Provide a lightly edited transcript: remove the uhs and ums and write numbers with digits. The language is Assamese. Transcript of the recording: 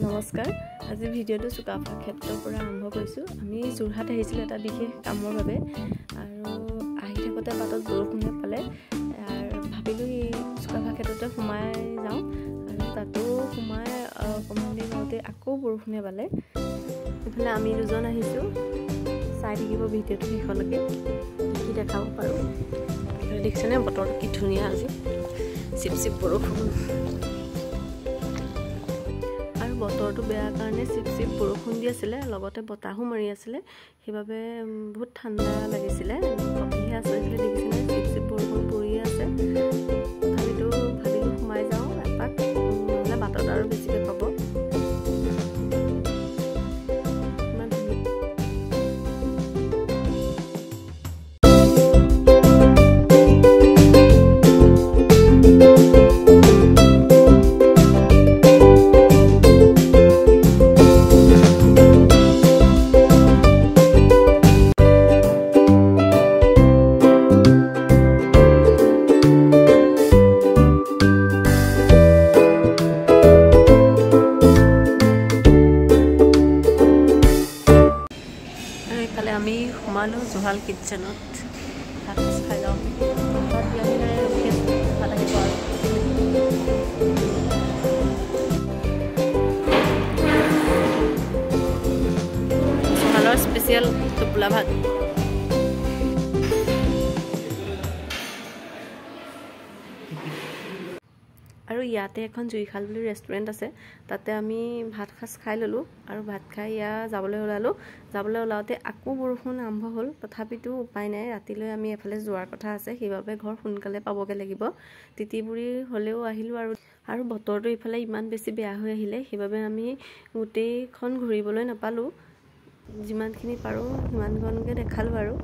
নমস্কাৰ আজি ভিডিঅ'টো চুকাফা ক্ষেত্ৰৰ পৰা আৰম্ভ কৰিছোঁ। আমি যোৰহাট আহিছিলোঁ এটা বিশেষ কামৰ বাবে আৰু আহি থাকোঁতে বাটত বৰষুণে পালে আৰু ভাবিলোঁ এই চুকাফা ক্ষেত্ৰতে সোমাই যাওঁ আৰু তাতো সোমাই অকণমান দেৰি যাওঁতে আকৌ বৰষুণে পালে। ইফালে আমি দুজন আহিছোঁ, চাই থাকিব ভিডিঅ'টো শেষলৈকে কি দেখাব পাৰোঁ। দেখিছেনে বতৰটো কি ধুনীয়া আজি, চিপ চিপ বৰষুণ। বতৰটো বেয়া কাৰণে চিপ চিপ বৰষুণ দি আছিলে, লগতে বতাহো মাৰি আছিলে, সেইবাবে বহুত ঠাণ্ডা লাগিছিলে। কফিহে আছে দেখিছেনে, চিপ চিপ বৰষুণ পৰি আছে। তথাপিতো ভাবিলোঁ সোমাই যাওঁ এপাক, নহ'লে বাটত আৰু বেছিকৈ পাব। আমি সোমালোঁ জুহাল কিটচেনত, ভাত খাই যাওঁ। জুহালৰ স্পেচিয়েল টোপোলা ভাত। আৰু ইয়াতে এখন জুইশাল বুলি ৰেষ্টুৰেণ্ট আছে, তাতে আমি ভাত সাজ খাই ল'লোঁ আৰু ভাত খাই যাবলৈ ওলাওঁতে আকৌ বৰষুণ আৰম্ভ হ'ল। তথাপিতো উপায় নাই, ৰাতিলৈ আমি এফালে যোৱাৰ কথা আছে, সেইবাবে ঘৰ সোনকালে পাবগৈ লাগিব। তিতিবুৰি হ'লেও আহিলোঁ আৰু বতৰটো ইফালে ইমান বেছি বেয়া হৈ আহিলে, সেইবাবে আমি গোটেইখন ঘূৰিবলৈ নাপালোঁ। যিমানখিনি পাৰোঁ সিমানখনকৈ দেখালোঁ আৰু